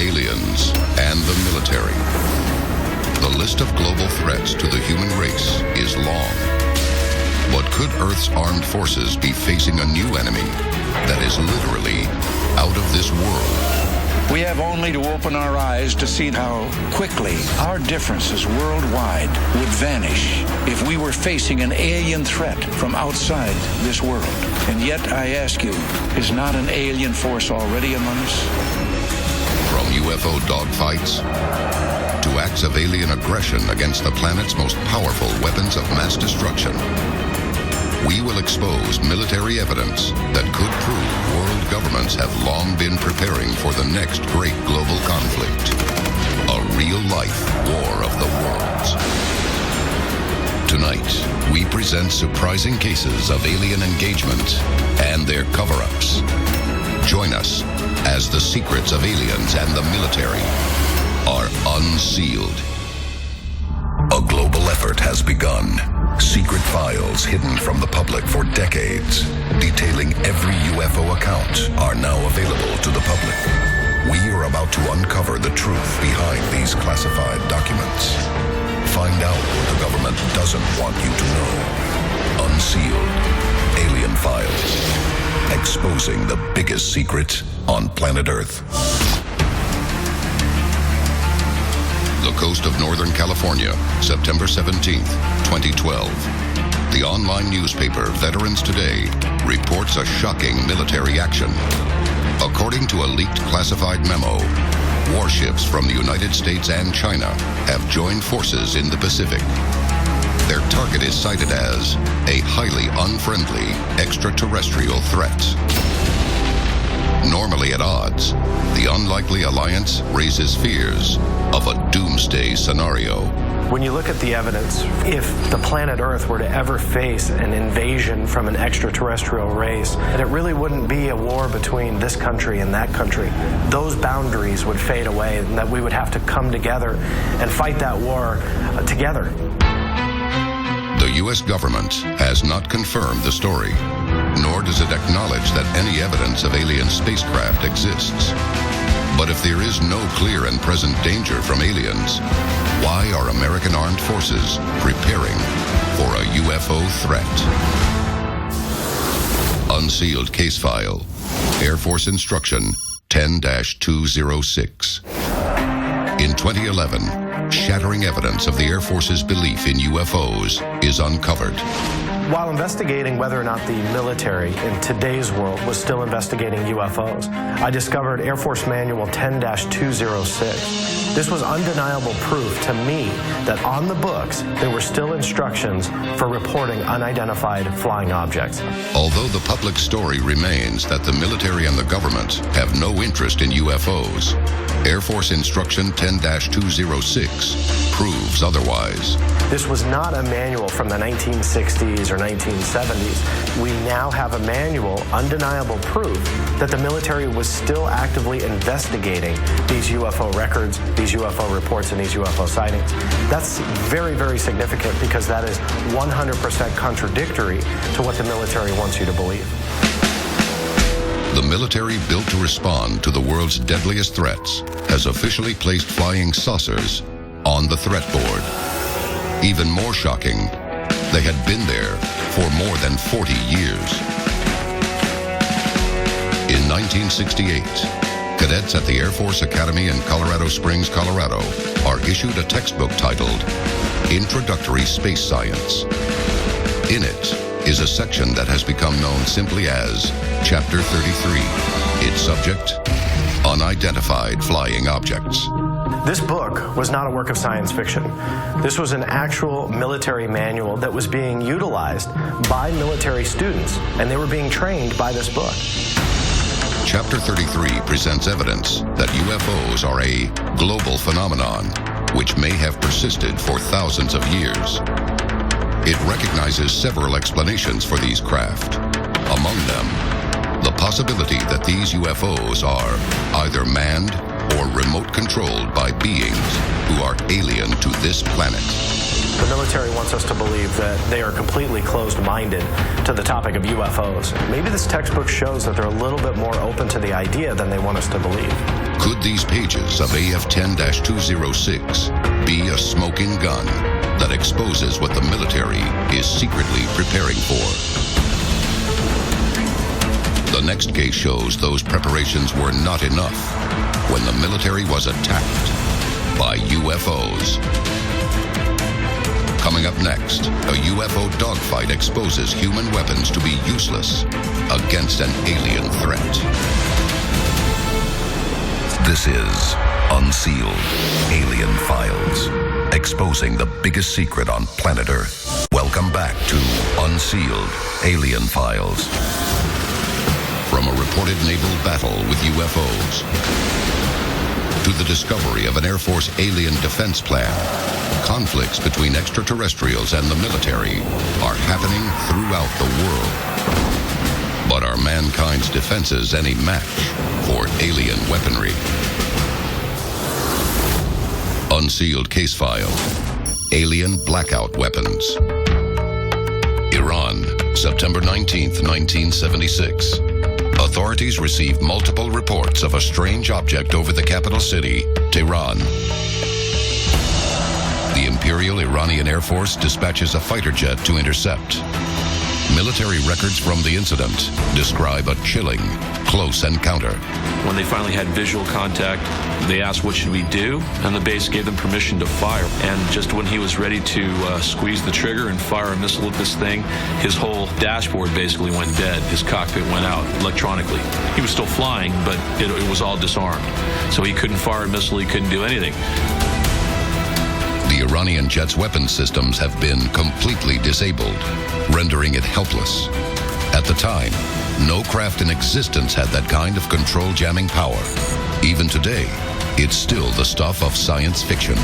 aliens, and the military. The list of global threats to the human race is long. But could Earth's armed forces be facing a new enemy that is literally out of this world? We have only to open our eyes to see how quickly our differences worldwide would vanish if we were facing an alien threat from outside this world. And yet, I ask you, is not an alien force already among us? From UFO dogfights to acts of alien aggression against the planet's most powerful weapons of mass destruction, we will expose military evidence that could prove world governments have long been preparing for the next great global conflict, a real-life war of the worlds. Tonight, we present surprising cases of alien engagement and their cover-ups. Join us as the secrets of aliens and the military are unsealed. A global effort has begun. Secret files hidden from the public for decades, detailing every UFO account, are now available to the public. We are about to uncover the truth behind these classified documents. Find out what the government doesn't want you to know. Unsealed. Alien Files. Exposing the biggest secret on planet Earth. The coast of Northern California, September 17th, 2012. The online newspaper Veterans Today reports a shocking military action. According to a leaked classified memo, warships from the United States and China have joined forces in the Pacific. Their target is cited as a highly unfriendly extraterrestrial threat. Normally at odds, the unlikely alliance raises fears of a doomsday scenario. When you look at the evidence, if the planet Earth were to ever face an invasion from an extraterrestrial race, that it really wouldn't be a war between this country and that country. Those boundaries would fade away, and that we would have to come together and fight that war together. The U.S. government has not confirmed the story, nor does it acknowledge that any evidence of alien spacecraft exists. But if there is no clear and present danger from aliens, why are American armed forces preparing for a UFO threat? Unsealed case file, Air Force Instruction 10-206. In 2011, shattering evidence of the Air Force's belief in UFOs is uncovered. While investigating whether or not the military in today's world was still investigating UFOs, I discovered Air Force Manual 10-206. This was undeniable proof to me that on the books there were still instructions for reporting unidentified flying objects. Although the public story remains that the military and the government have no interest in UFOs, Air Force Instruction 10-206 proves otherwise. This was not a manual from the 1960s or 1970s. We now have a manual, undeniable proof that the military was still actively investigating these UFO records, these UFO reports, and these UFO sightings. That's very, very significant because that is 100% contradictory to what the military wants you to believe. The military built to respond to the world's deadliest threats has officially placed flying saucers on the threat board. Even more shocking, they had been there for more than 40 years. In 1968, cadets at the Air Force Academy in Colorado Springs, Colorado, are issued a textbook titled Introductory Space Science. In it is a section that has become known simply as Chapter 33. Its subject, unidentified flying objects. This book was not a work of science fiction. This was an actual military manual that was being utilized by military students, and they were being trained by this book. Chapter 33 presents evidence that UFOs are a global phenomenon which may have persisted for thousands of years. It recognizes several explanations for these craft. Among them, the possibility that these UFOs are either manned or remote controlled by beings who are alien to this planet. The military wants us to believe that they are completely closed-minded to the topic of UFOs. Maybe this textbook shows that they're a little bit more open to the idea than they want us to believe. Could these pages of AF-10-206 be a smoking gun that exposes what the military is secretly preparing for. The next case shows those preparations were not enough when the military was attacked by UFOs. Coming up next, a UFO dogfight exposes human weapons to be useless against an alien threat. This is Unsealed, Alien Files, exposing the biggest secret on planet Earth. Welcome back to Unsealed, Alien Files. From a reported naval battle with UFOs to the discovery of an Air Force alien defense plan, conflicts between extraterrestrials and the military are happening throughout the world. But are mankind's defenses any match for alien weaponry? Unsealed case file: Alien blackout weapons. Iran, September 19th, 1976. Authorities received multiple reports of a strange object over the capital city, Tehran. The Imperial Iranian Air Force dispatches a fighter jet to intercept. Military records from the incident describe a chilling, close encounter. When they finally had visual contact, they asked what should we do, and the base gave them permission to fire. And just when he was ready to squeeze the trigger and fire a missile at this thing, his whole dashboard basically went dead. His cockpit went out electronically. He was still flying, but it was all disarmed. So he couldn't fire a missile, he couldn't do anything. The Iranian jet's weapon systems have been completely disabled, rendering it helpless. At the time, no craft in existence had that kind of control jamming power. Even today, it's still the stuff of science fiction.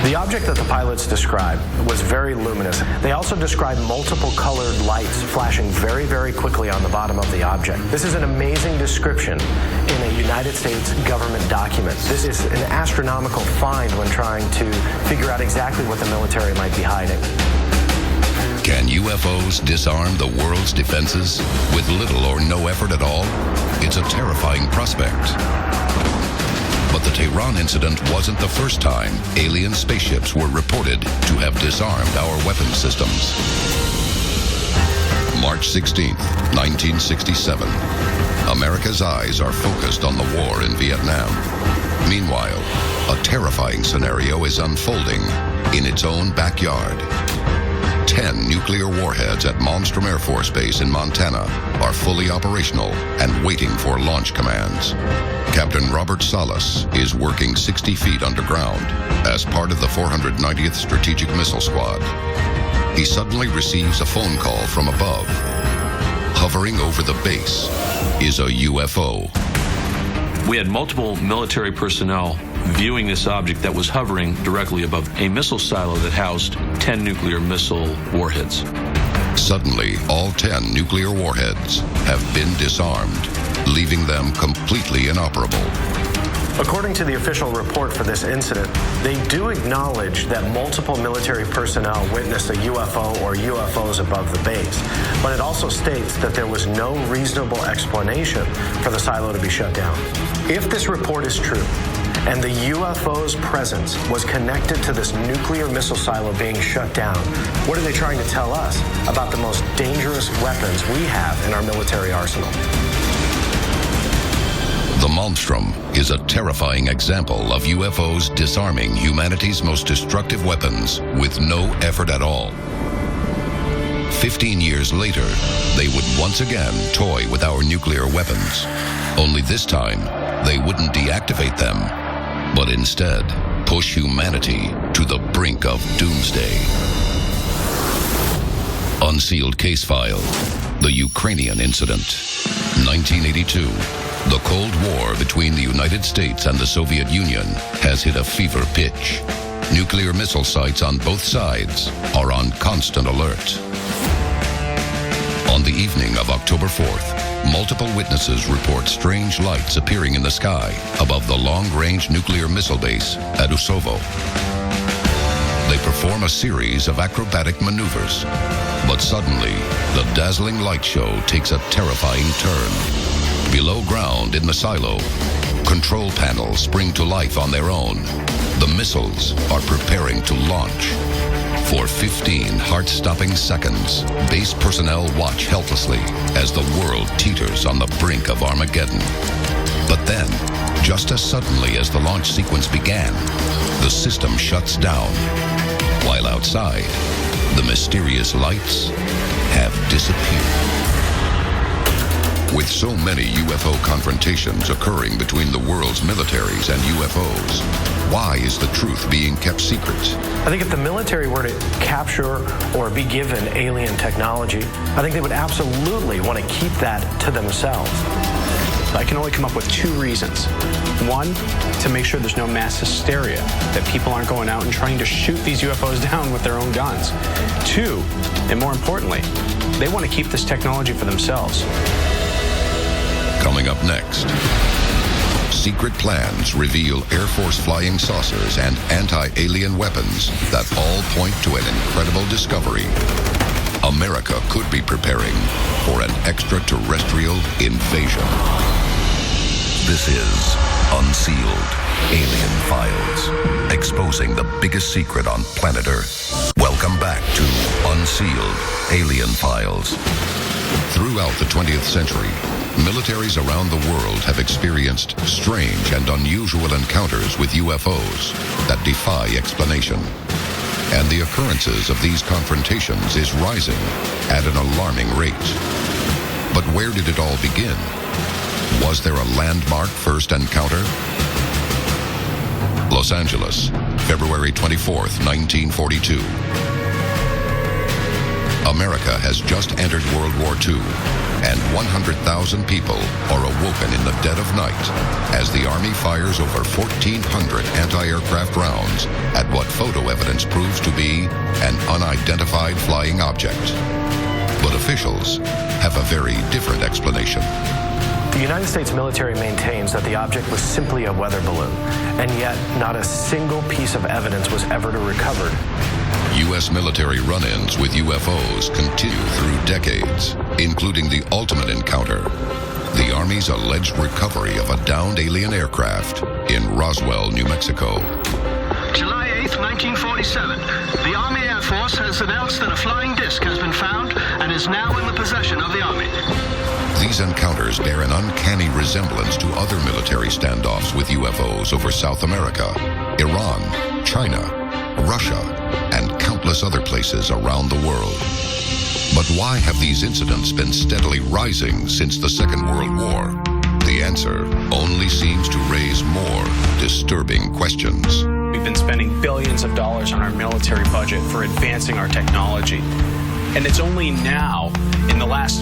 The object that the pilots described was very luminous. They also described multiple colored lights flashing very, very quickly on the bottom of the object. This is an amazing description in a United States government document. This is an astronomical find when trying to figure out exactly what the military might be hiding. Can UFOs disarm the world's defenses with little or no effort at all? It's a terrifying prospect. But the Tehran incident wasn't the first time alien spaceships were reported to have disarmed our weapon systems. March 16th, 1967. America's eyes are focused on the war in Vietnam. Meanwhile, a terrifying scenario is unfolding in its own backyard. 10 nuclear warheads at Malmstrom Air Force Base in Montana are fully operational and waiting for launch commands. Captain Robert Salas is working 60 feet underground as part of the 490th Strategic Missile Squad. He suddenly receives a phone call from above. Hovering over the base is a UFO. We had multiple military personnel viewing this object that was hovering directly above a missile silo that housed 10 nuclear missile warheads. Suddenly, all 10 nuclear warheads have been disarmed, leaving them completely inoperable. According to the official report for this incident, they do acknowledge that multiple military personnel witnessed a UFO or UFOs above the base, but it also states that there was no reasonable explanation for the silo to be shut down. If this report is true, and the UFO's presence was connected to this nuclear missile silo being shut down, what are they trying to tell us about the most dangerous weapons we have in our military arsenal? The Malmstrom is a terrifying example of UFOs disarming humanity's most destructive weapons with no effort at all. 15 years later, they would once again toy with our nuclear weapons. Only this time, they wouldn't deactivate them, but instead push humanity to the brink of doomsday. Unsealed case file: the Ukrainian incident. 1982. The Cold War between the United States and the Soviet Union has hit a fever pitch. Nuclear missile sites on both sides are on constant alert. On the evening of October 4th, multiple witnesses report strange lights appearing in the sky above the long-range nuclear missile base at Usovo. They perform a series of acrobatic maneuvers, but suddenly, the dazzling light show takes a terrifying turn. Below ground in the silo, Control panels spring to life on their own. The missiles are preparing to launch. For 15 heart-stopping seconds, base personnel watch helplessly as the world teeters on the brink of Armageddon. But then, just as suddenly as the launch sequence began, the system shuts down. While outside, the mysterious lights have disappeared. With so many UFO confrontations occurring between the world's militaries and UFOs, why is the truth being kept secret? I think if the military were to capture or be given alien technology, I think they would absolutely want to keep that to themselves. I can only come up with two reasons. One, to make sure there's no mass hysteria, that people aren't going out and trying to shoot these UFOs down with their own guns. Two, and more importantly, they want to keep this technology for themselves. Coming up next, secret plans reveal Air Force flying saucers and anti-alien weapons that all point to an incredible discovery. America could be preparing for an extraterrestrial invasion. This is Unsealed, Alien Files, exposing the biggest secret on planet Earth. Welcome back to Unsealed, Alien Files. Throughout the 20th century, militaries around the world have experienced strange and unusual encounters with UFOs that defy explanation. And the occurrences of these confrontations is rising at an alarming rate. But where did it all begin? Was there a landmark first encounter? Los Angeles, February 24th, 1942. America has just entered World War II, and 100,000 people are awoken in the dead of night as the Army fires over 1,400 anti-aircraft rounds at what photo evidence proves to be an unidentified flying object. But officials have a very different explanation. The United States military maintains that the object was simply a weather balloon, and yet not a single piece of evidence was ever recovered. U.S. military run-ins with UFOs continue through decades, including the ultimate encounter, the Army's alleged recovery of a downed alien aircraft in Roswell, New Mexico. July 8th, 1947. The Army Air Force has announced that a flying disc has been found and is now in the possession of the Army. These encounters bear an uncanny resemblance to other military standoffs with UFOs over South America, Iran, China, Russia, and countless other places around the world. But why have these incidents been steadily rising since the Second World War? The answer only seems to raise more disturbing questions. We've been spending billions of dollars on our military budget for advancing our technology. And it's only now, in the last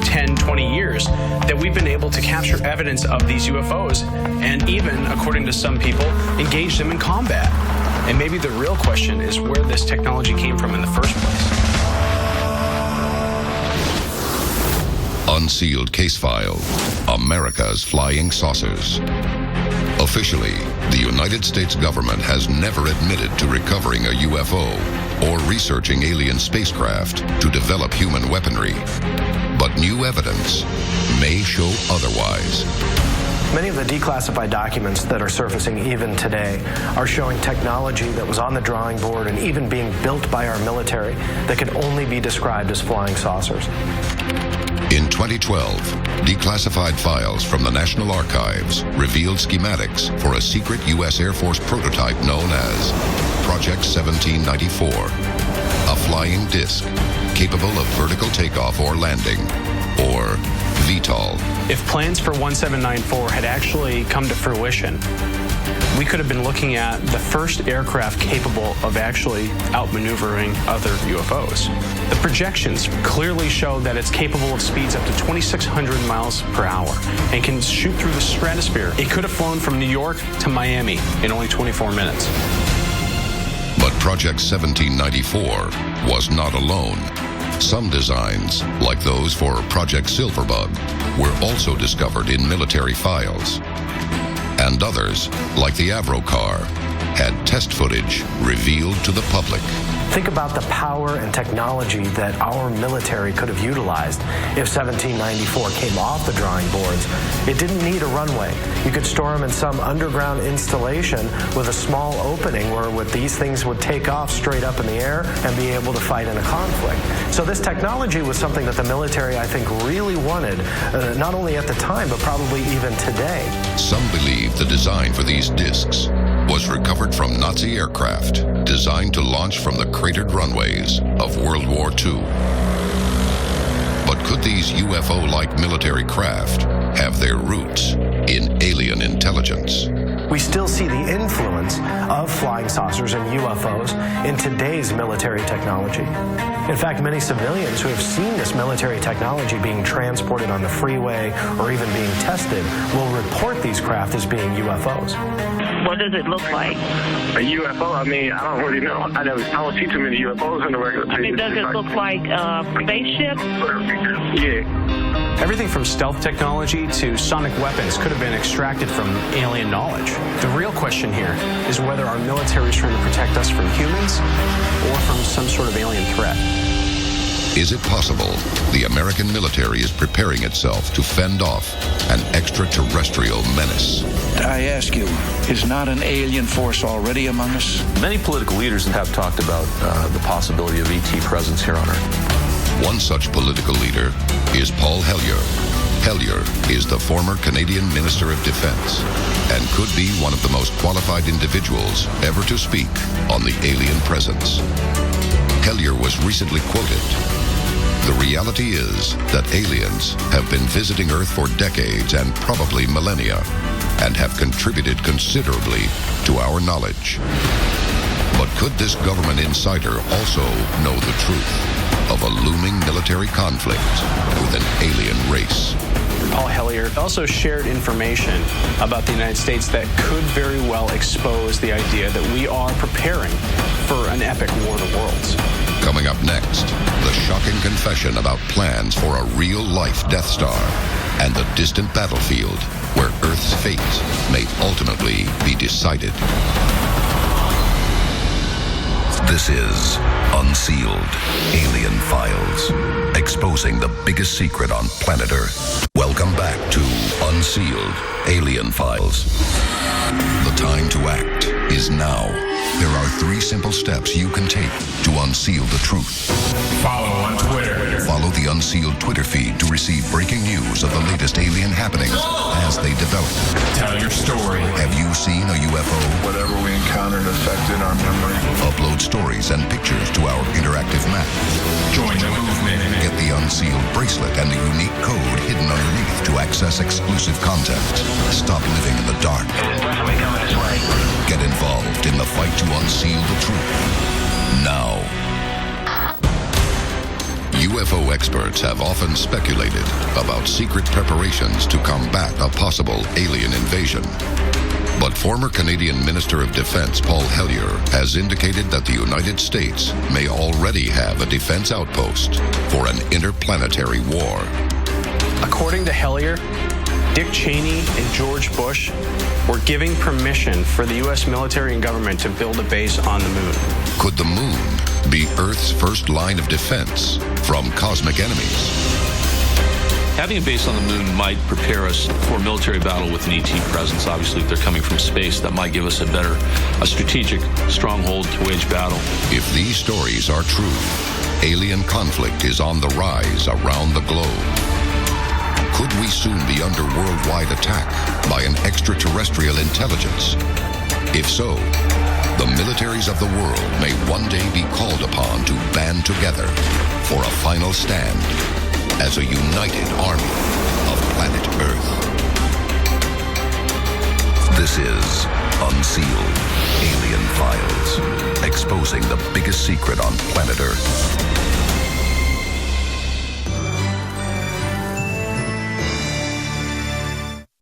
10, 20 years, that we've been able to capture evidence of these UFOs and even, according to some people, engage them in combat. And maybe the real question is where this technology came from in the first place. Unsealed case file, America's flying saucers. Officially, the United States government has never admitted to recovering a UFO or researching alien spacecraft to develop human weaponry. But new evidence may show otherwise. Many of the declassified documents that are surfacing even today are showing technology that was on the drawing board and even being built by our military that could only be described as flying saucers. In 2012, declassified files from the National Archives revealed schematics for a secret U.S. Air Force prototype known as Project 1794, a flying disc capable of vertical takeoff or landing, or VTOL. If plans for 1794 had actually come to fruition, we could have been looking at the first aircraft capable of actually outmaneuvering other UFOs. The projections clearly show that it's capable of speeds up to 2,600 miles per hour and can shoot through the stratosphere. It could have flown from New York to Miami in only 24 minutes. But Project 1794 was not alone. Some designs, like those for Project Silverbug, were also discovered in military files. And others, like the Avro car, had test footage revealed to the public. Think about the power and technology that our military could have utilized if 1794 came off the drawing boards. It didn't need a runway. You could store them in some underground installation with a small opening where these things would take off straight up in the air and be able to fight in a conflict. So this technology was something that the military, I think, really wanted, not only at the time, but probably even today. Some believe the design for these discs was recovered from Nazi aircraft designed to launch from the cratered runways of World War II. But could these UFO-like military craft have their roots in alien intelligence? We still see the influence of flying saucers and UFOs in today's military technology. In fact, many civilians who have seen this military technology being transported on the freeway or even being tested will report these craft as being UFOs. What does it look like? A UFO? I mean, I don't really know. I don't see too many UFOs in the regular I mean, does it look like a spaceship? Yeah. Everything from stealth technology to sonic weapons could have been extracted from alien knowledge. The real question here is whether our military is trying to protect us from humans or from some sort of alien threat. Is it possible the American military is preparing itself to fend off an extraterrestrial menace? I ask you, is not an alien force already among us? Many political leaders have talked about the possibility of ET presence here on Earth. One such political leader is Paul Hellyer. Hellyer is the former Canadian Minister of Defense and could be one of the most qualified individuals ever to speak on the alien presence. Hellyer was recently quoted. The reality is that aliens have been visiting Earth for decades and probably millennia and have contributed considerably to our knowledge. But could this government insider also know the truth of a looming military conflict with an alien race? Paul Hellyer also shared information about the United States that could very well expose the idea that we are preparing for an epic war of the worlds. Coming up next, the shocking confession about plans for a real-life Death Star and the distant battlefield where Earth's fate may ultimately be decided. This is Unsealed, Alien Files, exposing the biggest secret on planet Earth. Welcome back to Unsealed, Alien Files. The time to act is now. There are 3 simple steps you can take to unseal the truth. Follow on Twitter. Follow the Unsealed Twitter feed to receive breaking news of the latest alien happenings as they develop. Tell your story. Have you seen a UFO? Whatever we encountered affected our memory. Upload stories and pictures to our interactive map. Join the movement. Get the Unsealed bracelet and the unique code hidden underneath to access exclusive content. Stop living in the dark. It is definitely coming this way. Get involved in the fight to unseal the truth. Now. UFO experts have often speculated about secret preparations to combat a possible alien invasion. But former Canadian Minister of Defense Paul Hellyer has indicated that the United States may already have a defense outpost for an interplanetary war. According to Hellyer, Dick Cheney and George Bush were giving permission for the U.S. military and government to build a base on the moon. Could the moon be Earth's first line of defense from cosmic enemies? Having a base on the moon might prepare us for a military battle with an ET presence. Obviously, if they're coming from space, that might give us a strategic stronghold to wage battle. If these stories are true, alien conflict is on the rise around the globe. Could we soon be under worldwide attack by an extraterrestrial intelligence? If so, the militaries of the world may one day be called upon to band together for a final stand as a united army of planet Earth. This is Unsealed, Alien Files, exposing the biggest secret on planet Earth.